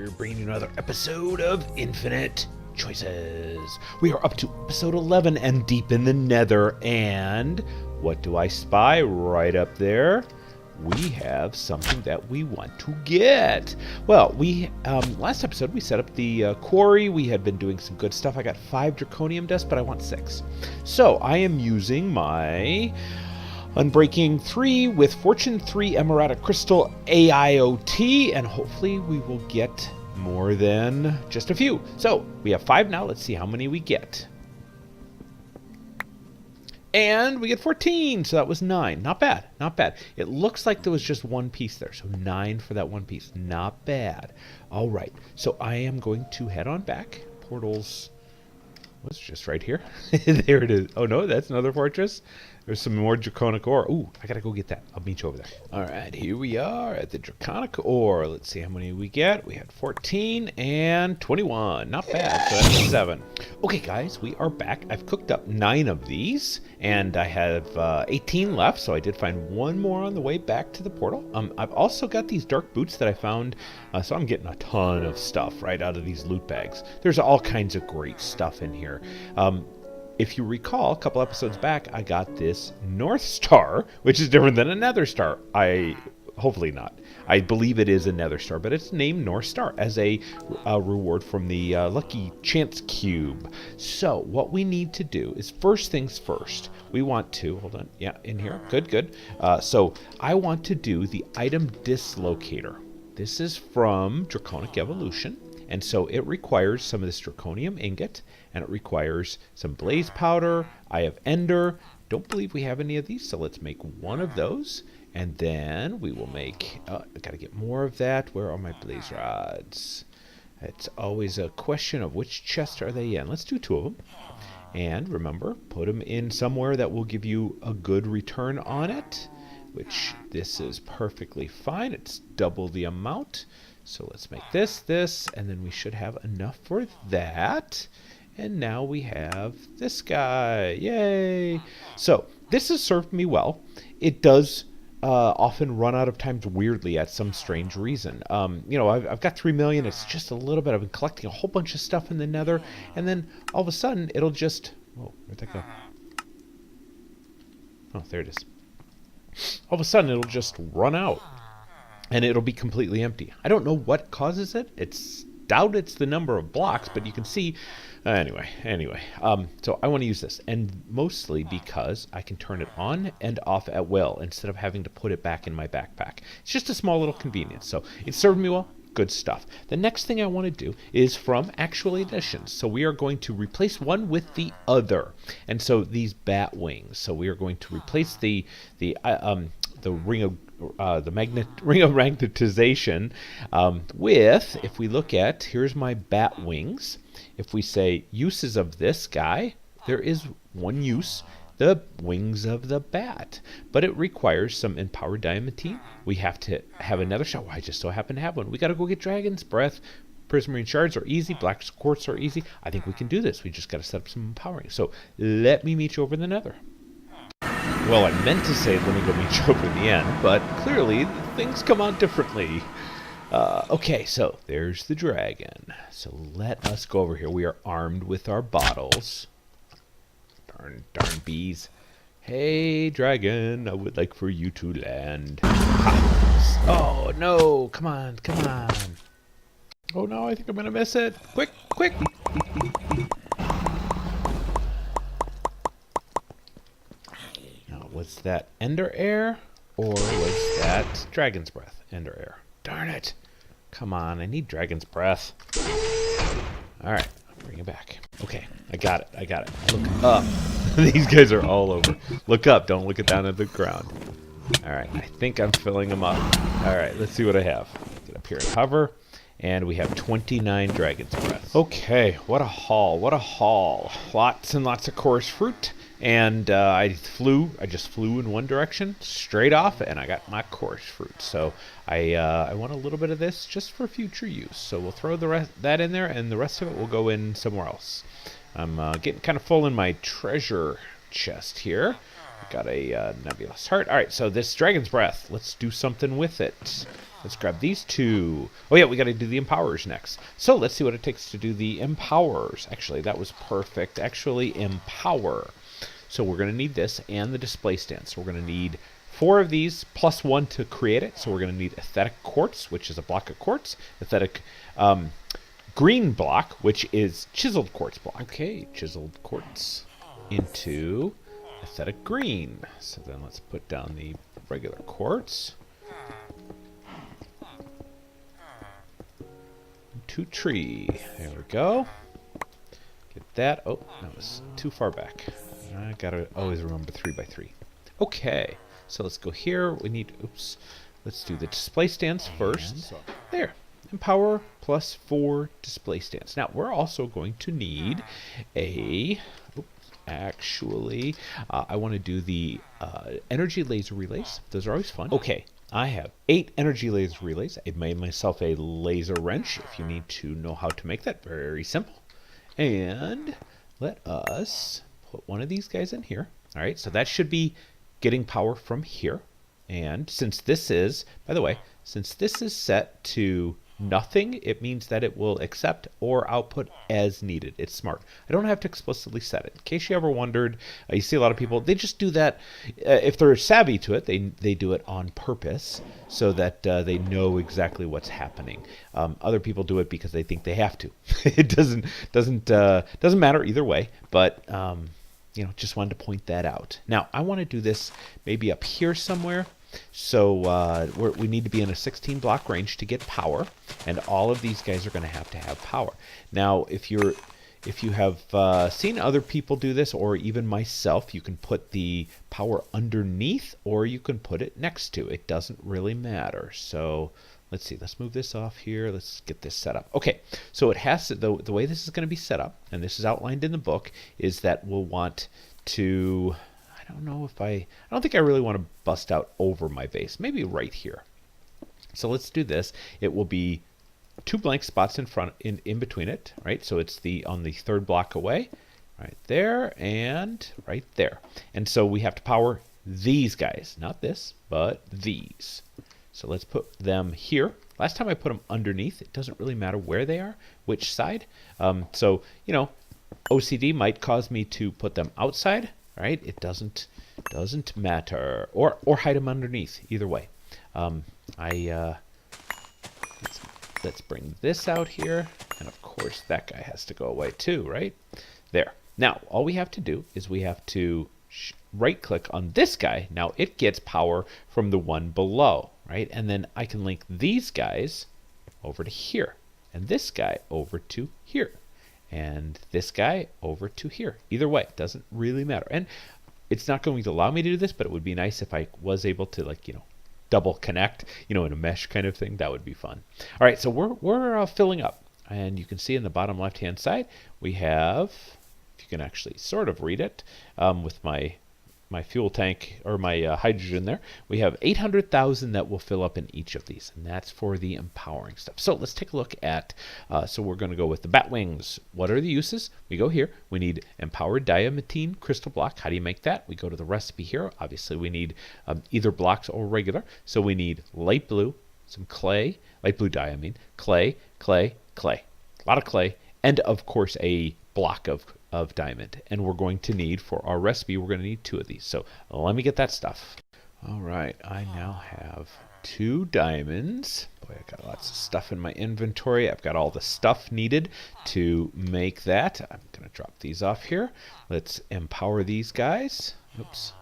here, bringing you another episode of Infinite Choices. We are up to episode 11 and deep in the Nether, and what do I spy right up there? We have something that we want to get. Well, we last episode we set up the quarry. We had been doing some good stuff. I got 5 draconium dust, but I want 6. So I am using my Unbreaking 3 with Fortune 3 Emerald Crystal AIOT, and hopefully we will get more than just a few. So we have 5 now. Let's see how many we get. And we get 14, so that was 9. Not bad, not bad. It looks like there was just one piece there, so 9 for that one piece. Not bad. All right, so I am going to head on back. Portals was just right here. There it is. Oh no, that's another fortress. There's some more draconic ore. Ooh, I gotta go get that. I'll meet you over there. All right, here we are at the draconic ore. Let's see how many we get. We had 14 and 21. Not bad. So that's 7. Okay, guys, we are back. I've cooked up 9 of these, and I have 18 left. So I did find one more on the way back to the portal. I've also got these dark boots that I found. So I'm getting a ton of stuff right out of these loot bags. There's all kinds of great stuff in here. If you recall, a couple episodes back, I got this North Star, which is different than a Nether Star. Hopefully not. I believe it is a Nether Star, but it's named North Star as a reward from the Lucky Chance Cube. So what we need to do is, first things first, we want to, hold on, yeah, in here, good. So I want to do the Item Dislocator. This is from Draconic Evolution. And so it requires some of this draconium ingot, and it requires some blaze powder. I have ender. Don't believe we have any of these, so let's make one of those. And then we will make, I gotta get more of that. Where are my blaze rods? It's always a question of which chest are they in. Let's do 2 of them. And remember, put them in somewhere that will give you a good return on it, which this is perfectly fine. It's double the amount. So let's make this, and then we should have enough for that. And now we have this guy. Yay! So this has served me well. It does often run out of times weirdly at some strange reason. You know, I've got 3 million. It's just a little bit. I've been collecting a whole bunch of stuff in the Nether, and then all of a sudden it'll just. Whoa, where'd that go? Oh, there it is. All of a sudden it'll just run out. And it'll be completely empty. I don't know what causes it. Doubt it's the number of blocks, but you can see. Anyway. So I want to use this, and mostly because I can turn it on and off at will instead of having to put it back in my backpack. It's just a small little convenience. So it served me well. Good stuff. The next thing I want to do is from Actual Editions. So we are going to replace one with the other, and so these bat wings. So we are going to replace the ring of ring of magnetization with, if we look at, here's my bat wings. If we say uses of this guy, there is one use, the wings of the bat, but it requires some empowered diamantine. We have to have another shot. Well, I just so happen to have one. We got to go get Dragon's Breath. Prismarine shards are easy. Black quartz are easy. I think we can do this. We just got to set up some empowering. So let me meet you over in the Nether. Well, I meant to say let me go meet you over in the end, but clearly things come out differently. Okay, so there's the dragon. So let us go over here. We are armed with our bottles. Darn bees. Hey, dragon, I would like for you to land. Ha. Oh, no, come on. Oh, no, I think I'm going to miss it. Quick. Was that Ender Air, or was that Dragon's Breath? Ender Air. Darn it. Come on, I need Dragon's Breath. Alright, I'll bring it back. Okay, I got it. Look up. These guys are all over. Look up, don't look it down at the ground. Alright, I think I'm filling them up. Alright, let's see what I have. Get up here and hover. And we have 29 Dragon's Breath. Okay, what a haul. Lots and lots of coarse fruit. And I just flew in one direction, straight off, and I got my coarse fruit. So I want a little bit of this just for future use. So we'll throw that in there, and the rest of it will go in somewhere else. I'm getting kind of full in my treasure chest here. Got a nebulous heart. All right, so this Dragon's Breath, let's do something with it. Let's grab these two. Oh yeah, we got to do the empowerers next. So let's see what it takes to do the empowerers. Actually, that was perfect. Actually, empower. So we're going to need this and the display stand. So we're going to need 4 of these plus 1 to create it. So we're going to need aesthetic quartz, which is a block of quartz. Aesthetic green block, which is chiseled quartz block. Okay, chiseled quartz into aesthetic green. So then let's put down the regular quartz. To tree. There we go. Get that. Oh, that was too far back. I gotta always remember 3 by 3. Okay, so let's go here. We need, oops, let's do the display stands first. There, empower plus 4 display stands. Now, we're also going to need a, oops, actually, I want to do the energy laser relays. Those are always fun. Okay, I have 8 energy laser relays. I made myself a laser wrench. If you need to know how to make that, very simple. And let us put one of these guys in here. All right, so that should be getting power from here. And since this is, by the way, since this is set to nothing, it means that it will accept or output as needed. It's smart. I don't have to explicitly set it. In case you ever wondered, you see a lot of people, they just do that. If they're savvy to it, they do it on purpose so that they know exactly what's happening. Other people do it because they think they have to. It doesn't matter either way, but you know, just wanted to point that out. Now, I want to do this maybe up here somewhere. So we need to be in a 16 block range to get power, and all of these guys are going to have power. Now, if you have seen other people do this, or even myself, you can put the power underneath, or you can put it next to. It doesn't really matter. So let's see. Let's move this off here. Let's get this set up. Okay. So it has to, the way this is going to be set up, and this is outlined in the book, is that we'll want to. I don't think I really want to bust out over my base. Maybe right here. So let's do this. It will be 2 blank spots in between it, right? So it's on the 3rd block away, right there and right there. And so we have to power these guys, not this, but these. So let's put them here. Last time I put them underneath. It doesn't really matter where they are, which side. So, you know, OCD might cause me to put them outside. Right? It doesn't matter, or hide them underneath. Either way, let's bring this out here, and of course that guy has to go away too, right? There. Now all we have to do is we have to right-click on this guy. Now it gets power from the one below, right? And then I can link these guys over to here, and this guy over to here. And this guy over to here. Either way, it doesn't really matter. And it's not going to allow me to do this, but it would be nice if I was able to, like, you know, double connect, you know, in a mesh kind of thing. That would be fun. All right, so we're filling up. And you can see in the bottom left-hand side, we have, if you can actually sort of read it, with my fuel tank, or my hydrogen there, we have 800,000 that will fill up in each of these, and that's for the empowering stuff. So let's take a look at, so we're going to go with the bat wings. What are the uses? We go here. We need empowered diamantine crystal block. How do you make that? We go to the recipe here. Obviously, we need either blocks or regular. So we need light blue, some clay, light blue dye, I mean, clay, clay, clay. A lot of clay, and of course a block of diamond. And we're going to need, for our recipe, we're going to need 2 of these. So let me get that stuff. All right, I now have 2 diamonds. Boy, I got lots of stuff in my inventory. I've got all the stuff needed to make that. I'm going to drop these off here. Let's empower these guys. Oops.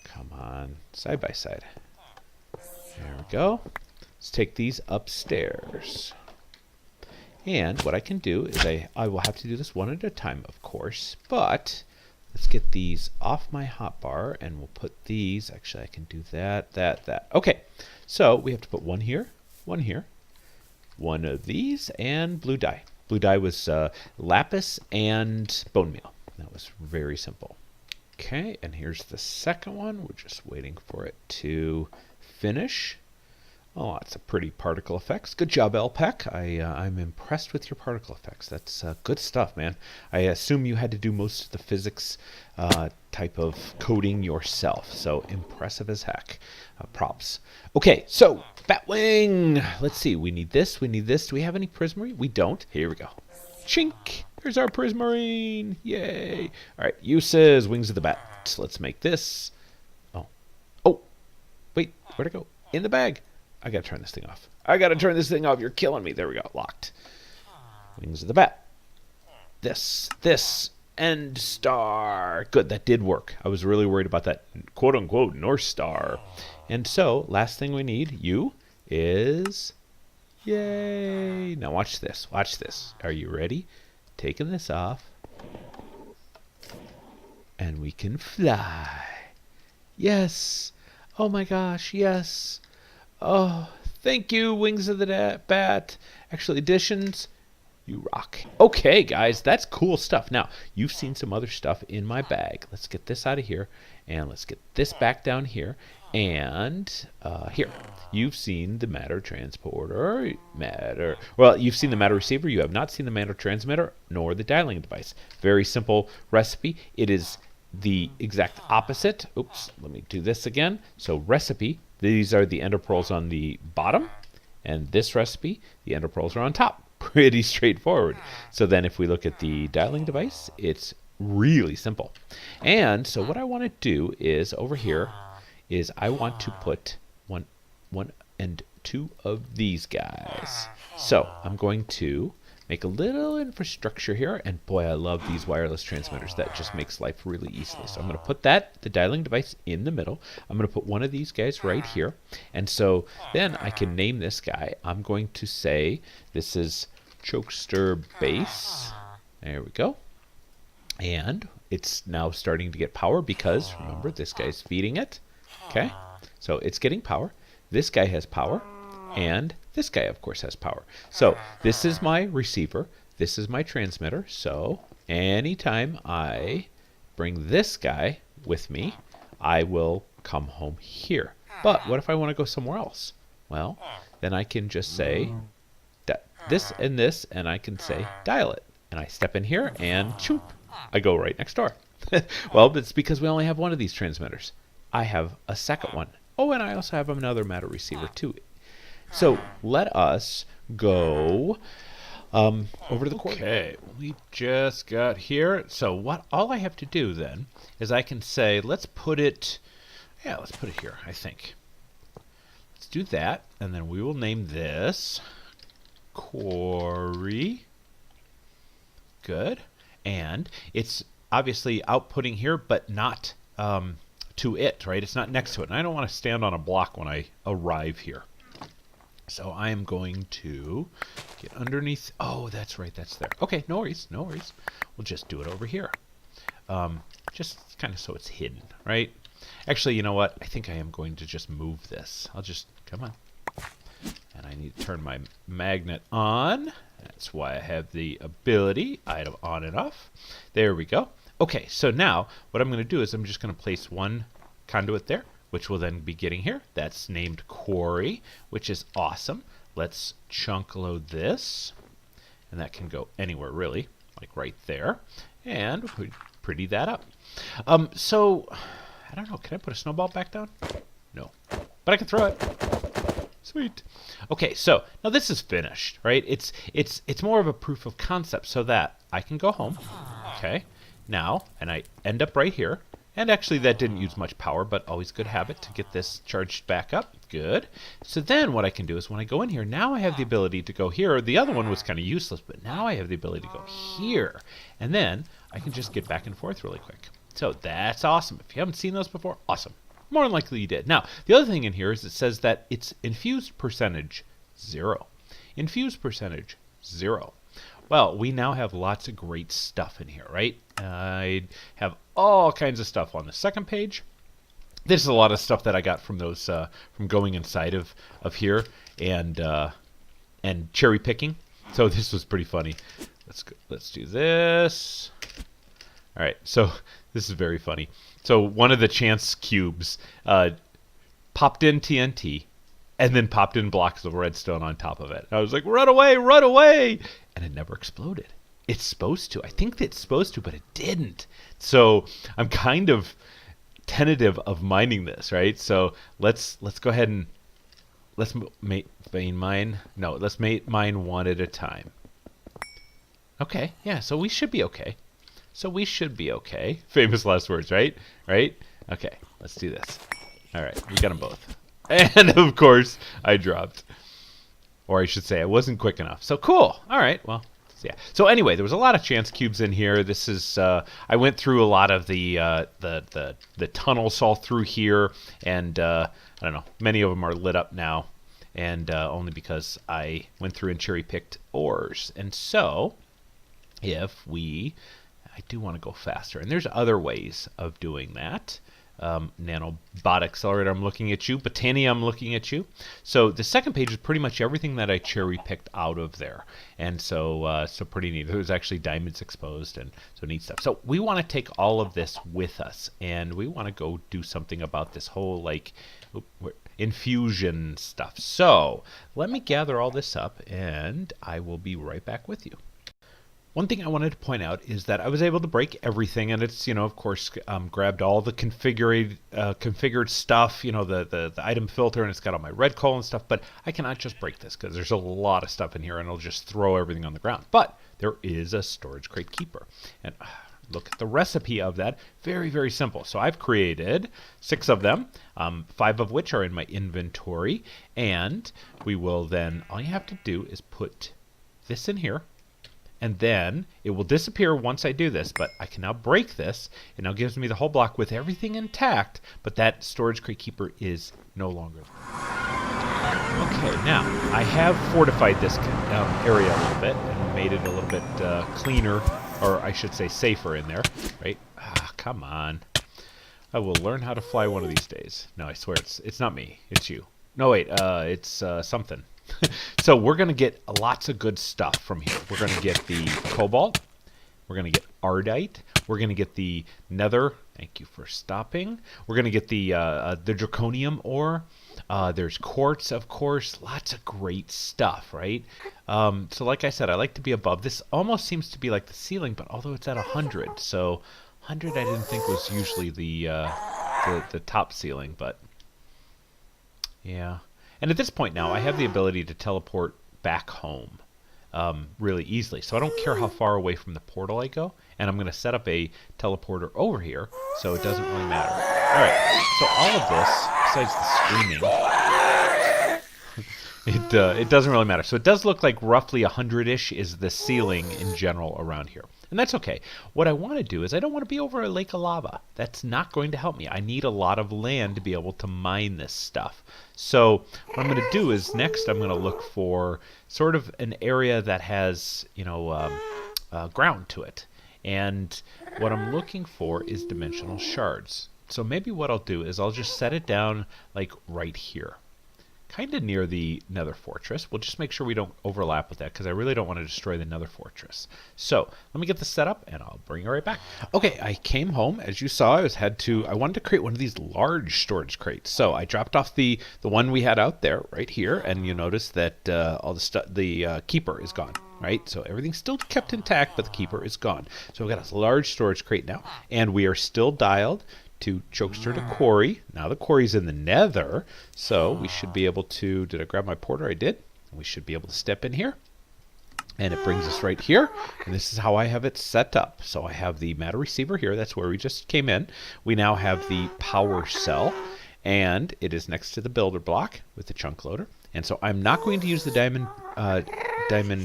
Come on, side by side. There we go. Let's take these upstairs. And what I can do is I will have to do this one at a time, of course, but let's get these off my hotbar, and we'll put these, actually I can do that. Okay, so we have to put one here, one of these, and blue dye. Blue dye was lapis and bone meal. That was very simple. Okay, and here's the second one. We're just waiting for it to finish. Oh, lots of pretty particle effects. Good job, LPEC. I'm impressed with your particle effects. That's good stuff, man. I assume you had to do most of the physics type of coding yourself. So impressive as heck. Props. Okay, so Batwing. Let's see. We need this. We need this. Do we have any Prismarine? We don't. Here we go. Chink. There's our Prismarine. Yay. All right. Uses. Wings of the Bat. Let's make this. Oh. Oh. Wait. Where'd it go? In the bag. I gotta turn this thing off. I gotta turn this thing off. You're killing me. There we go. Locked. Wings of the Bat. This. End star. Good. That did work. I was really worried about that quote unquote North Star. And so, last thing we need, is... Yay. Now watch this. Watch this. Are you ready? Taking this off. And we can fly. Yes. Oh my gosh. Yes. Oh, thank you, Wings of the Bat. Actually, additions, you rock. Okay, guys, that's cool stuff. Now, you've seen some other stuff in my bag. Let's get this out of here, and let's get this back down here. And here, you've seen the matter transporter, well, you've seen the matter receiver. You have not seen the matter transmitter, nor the dialing device. Very simple recipe. It is the exact opposite. Oops, let me do this again. So recipe. These are the ender pearls on the bottom, and this recipe, the ender pearls are on top. Pretty straightforward. So then if we look at the dialing device, it's really simple. And so what I want to do is over here is I want to put one and two of these guys. So I'm going to make a little infrastructure here, and boy, I love these wireless transmitters. That just makes life really easily. So I'm going to put the dialing device in the middle. I'm going to put one of these guys right here, and so then I can name this guy. I'm going to say this is Chokester Base. There we go. And it's now starting to get power because, remember, this guy's feeding it. Okay, so it's getting power. This guy has power. And this guy, of course, has power. So this is my receiver. This is my transmitter. So anytime I bring this guy with me, I will come home here. But what if I want to go somewhere else? Well, then I can just say this, and I can say dial it. And I step in here, and choop, I go right next door. Well, it's because we only have one of these transmitters. I have a second one. Oh, and I also have another matter receiver, too. So let us go over to the Quarry. Okay, we just got here. So all I have to do then is I can say, let's put it here, I think. Let's do that, and then we will name this Quarry. Good. And it's obviously outputting here, but not to it, right? It's not next to it. And I don't want to stand on a block when I arrive here. So I am going to get underneath. Oh, that's right. That's there. Okay, no worries. No worries. We'll just do it over here. Just kind of so it's hidden, right? Actually, you know what? I think I am going to just move this. I'll just, come on. And I need to turn my magnet on. That's why I have the ability, item on and off. There we go. Okay, so now what I'm going to do is I'm just going to place one conduit there, which will then be getting here. That's named Quarry, which is awesome. Let's chunk load this, and that can go anywhere really, like right there, and we pretty that up. So I don't know, can I put a snowball back down? No, but I can throw it. Sweet. Okay, so now this is finished, right? It's more of a proof of concept so that I can go home. Okay, now, and I end up right here. And actually that didn't use much power, but always good habit to get this charged back up. Good. So then what I can do is when I go in here, now I have the ability to go here. The other one was kind of useless, but now I have the ability to go here. And then I can just get back and forth really quick. So that's awesome. If you haven't seen those before, awesome. More than likely you did. Now, the other thing in here is it says that it's infused percentage 0. Infused percentage 0. Well, we now have lots of great stuff in here, right? I have all kinds of stuff on the second page. This is a lot of stuff that I got from those from going inside of here and cherry picking. So this was pretty funny. Let's do this. All right, so this is very funny. So one of the chance cubes popped in TNT, and then popped in blocks of redstone on top of it. I was like, run away, run away! And it never exploded. It's supposed to. I think that it's supposed to, but it didn't. So I'm kind of tentative of mining this, right? So let's go ahead and let's mine one at a time. Okay, yeah, so we should be okay. Famous last words, right? Right? Okay, let's do this. All right, we got them both. And of course, I dropped. Or I should say, I wasn't quick enough. So cool. All right, well, yeah. So anyway, there was a lot of chance cubes in here. This is I went through a lot of the tunnels all through here, and I don't know, many of them are lit up now, and only because I went through and cherry picked ores. And so, I do want to go faster, and there's other ways of doing that. Nanobot Accelerator, I'm looking at you. Botania, I'm looking at you. So the second page is pretty much everything that I cherry picked out of there, and so pretty neat. There's actually diamonds exposed, and so neat stuff. So we want to take all of this with us, and we want to go do something about this whole infusion stuff. So let me gather all this up, and I will be right back with you. One thing I wanted to point out is that I was able to break everything, and it's, of course, grabbed all the configured stuff, the item filter, and it's got all my red coal and stuff, but I cannot just break this because there's a lot of stuff in here, and it'll just throw everything on the ground. But there is a storage crate keeper, and look at the recipe of that. Very, very simple. So I've created 6 of them, 5 of which are in my inventory, and we will then, all you have to do is put this in here, and then it will disappear once I do this, but I can now break this. It now gives me the whole block with everything intact, but that storage crate keeper is no longer there. Okay, now I have fortified this area a little bit and made it a little bit cleaner, or I should say safer in there, right? Come on. I will learn how to fly one of these days. No, I swear it's not me. It's you. No, wait, it's something. So we're going to get lots of good stuff from here. We're going to get the cobalt. We're going to get ardite. We're going to get the nether. Thank you for stopping. We're going to get the draconium ore. There's quartz, of course. Lots of great stuff, right? So like I said, I like to be above. This almost seems to be like the ceiling, but although it's at 100. So 100 I didn't think was usually the top ceiling, but yeah. And at this point now, I have the ability to teleport back home really easily. So I don't care how far away from the portal I go. And I'm going to set up a teleporter over here, so it doesn't really matter. All right, so all of this, besides the screaming, it doesn't really matter. So it does look like roughly 100-ish is the ceiling in general around here. And that's okay. What I want to do is I don't want to be over a lake of lava. That's not going to help me. I need a lot of land to be able to mine this stuff. So what I'm going to do is next I'm going to look for sort of an area that has, ground to it. And what I'm looking for is dimensional shards. So maybe what I'll do is I'll just set it down like right here, kind of near the nether fortress. We'll just make sure we don't overlap with that because I really don't want to destroy the nether fortress. So let me get this set up and I'll bring you right back. Okay, I came home. As you saw, I wanted to create one of these large storage crates. So I dropped off the one we had out there right here, and you notice that all the keeper is gone. Right, so everything's still kept intact, but the keeper is gone. So we've got a large storage crate now, and we are still dialed to Chokester to Quarry. Now the Quarry's in the nether, so we should be able to, did I grab my porter? I did. We should be able to step in here, and it brings us right here, and this is how I have it set up. So I have the matter receiver here, that's where we just came in. We now have the power cell, and it is next to the builder block with the chunk loader. And so I'm not going to use the diamond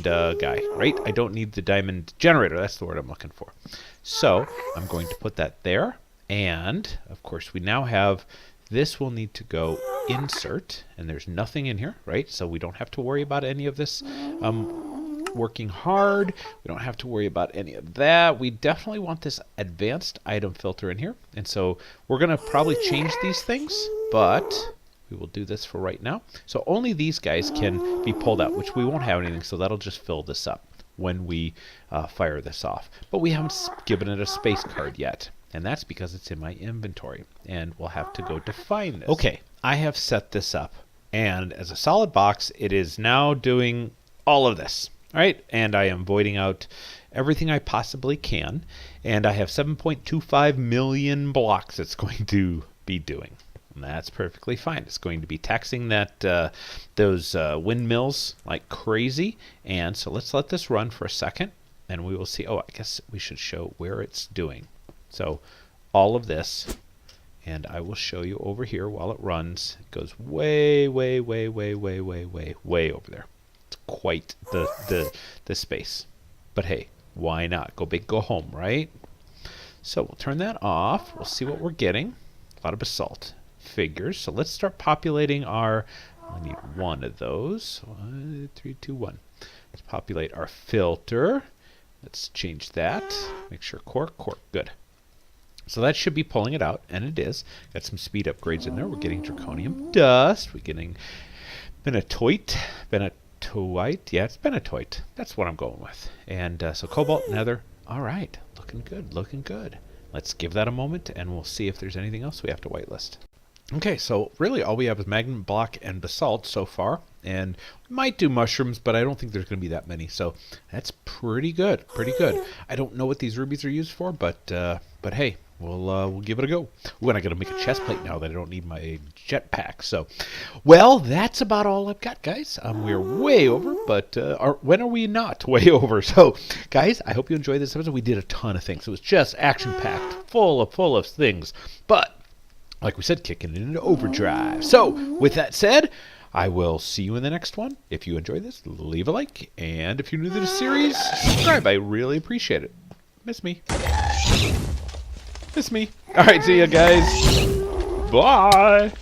guy, right? I don't need the diamond generator. That's the word I'm looking for. So I'm going to put that there. And, of course, we now have, this will need to go insert. And there's nothing in here, right? So we don't have to worry about any of this working hard. We don't have to worry about any of that. We definitely want this advanced item filter in here. And so we're going to probably change these things, but we will do this for right now. So only these guys can be pulled out, which we won't have anything, so that'll just fill this up when we fire this off. But we haven't given it a space card yet, and that's because it's in my inventory, and we'll have to go define this. Okay, I have set this up, And as a solid box, it is now doing all of this. All right, and I am voiding out everything I possibly can. And I have 7.25 million blocks it's going to be doing. And that's perfectly fine. It's going to be taxing that those windmills like crazy. And so let's let this run for a second, and we will see. Oh, I guess we should show where it's doing. So all of this, and I will show you over here while it runs. It goes way, way, way, way, way, way, way, way over there. It's quite the space. But hey, why not? Go big, go home, right? So we'll turn that off. We'll see what we're getting. A lot of basalt figures. So let's start populating our... I need one of those. 1, 3, 2, 1. Let's populate our filter. Let's change that. Make sure cork. Good. So that should be pulling it out, and it is. Got some speed upgrades in there. We're getting draconium dust. We're getting benitoite. Yeah, it's benitoite. That's what I'm going with. And so cobalt, nether. All right, looking good, looking good. Let's give that a moment, and we'll see if there's anything else we have to whitelist. Okay, so really all we have is magnet block and basalt so far, and we might do mushrooms, but I don't think there's going to be that many, so that's pretty good, pretty good. I don't know what these rubies are used for, but hey, we'll give it a go. Ooh, and I got to make a chest plate now that I don't need my jetpack. So, well, that's about all I've got, guys. We're way over, but when are we not way over? So, guys, I hope you enjoyed this episode. We did a ton of things. It was just action-packed, full of things, but like we said, kicking it into overdrive. So, with that said, I will see you in the next one. If you enjoyed this, leave a like. And if you're new to the series, subscribe. I really appreciate it. Miss me. Miss me. All right, see you guys. Bye.